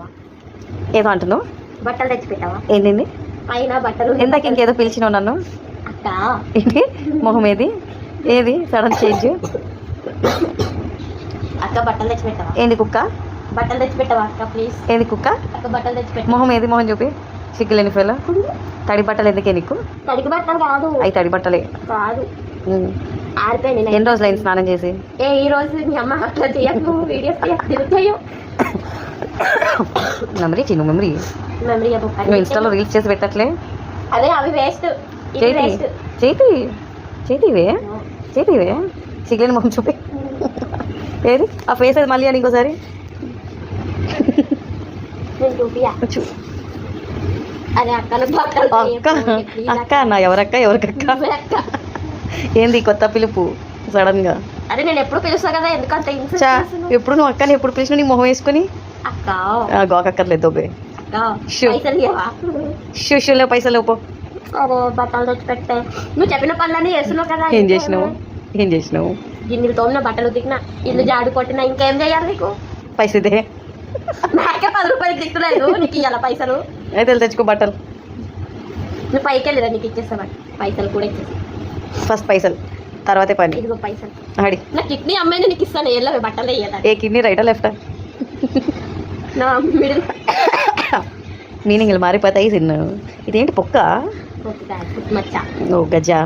పెట్టావా? ఏదో అంటున్నావు? బట్టలు తెచ్చి పెట్టావా? ఏంది పైన బట్టలు. ఇందాక ఇంకేదో పిలిచినావు నన్ను. అక్క ఏంటి మొహం ఏది సడన్ చేంజ్? అక్క బట్టలు తెచ్చి పెట్టావా? ఏంది కుక్క? బట్టలు తెచ్చి పెట్టావా అక్క ప్లీజ్? ఏది కుక్క? అక్క బట్టలు తెచ్చి పెట్టా. మొహం చూపి, సిగ్గులేని ఫెలో. తడి బట్టలు ఎందుకే నీకు? తడికి బట్టలు కాదు. అవి తడి బట్టలే కాదు, ఆరిపోయింది. ఎన్ని రోజులు అయింది స్నానం చేసి? ఈ రోజు మీ అమ్మ అట్లా చేయకు, వీడియోస్ తిరుగుతాయో. మెమరీ చిన్న మెమరీ. నువ్వు ఇన్స్టాలో రీల్స్ చేసి పెట్టట్లే? అదే అవి వేస్ట్. చేతివే సిగ్గులేని మొహం చూపి. ఏది ఆ ఫేస్ అది మళ్ళీ అని ఇంకోసారి అక్క అన్న ఎవరక్క ఏంది కొత్త పిలుపు సడన్ గా? అరే నేను ఎప్పుడు పిలుస్తా కదా, ఎందుకంటే ఎప్పుడు నువ్వు అక్కని ఎప్పుడు పిలిచిన నీ మొహం వేసుకుని గోకక్కర్లేదు. షూలో పైసలు పో. అరే బట్టలు తెచ్చి పెట్టే, నువ్వు చెప్పిన పనులన్నీ చేస్తున్నావు కదా. ఏం చేసినావు? గిన్నెలు తోమిన, బట్టలు ఉతికినా, ఇల్లు జాడు కొట్టినా, ఇంకేం చేయాలి నీకు? పైసదే నాకే 10 రూపాయలు దిక్కులేదు, నీకు ఇవ్వాల పైసలు? అయితే తెచ్చుకో బట్టలు. నువ్వు పైకి వెళ్ళిరా, నీకు ఇచ్చేస్తా పైసలు కూడా ఇచ్చేస్తా. ఫస్ట్ పైసలు తర్వాతే పని. ఇదిగో పైసలు. అడి నా కిడ్నీ అమ్మాయిని నీకు ఇస్తాను, వెళ్ళవే బట్టలు వేయాలి. ఏ కిడ్నీ రైటా లెఫ్టా? నా మిడిల్ మీనింగ్లు మారిపోతాయి. ఇదేంటి పొక్క? మచ్చ. ఓ గజా.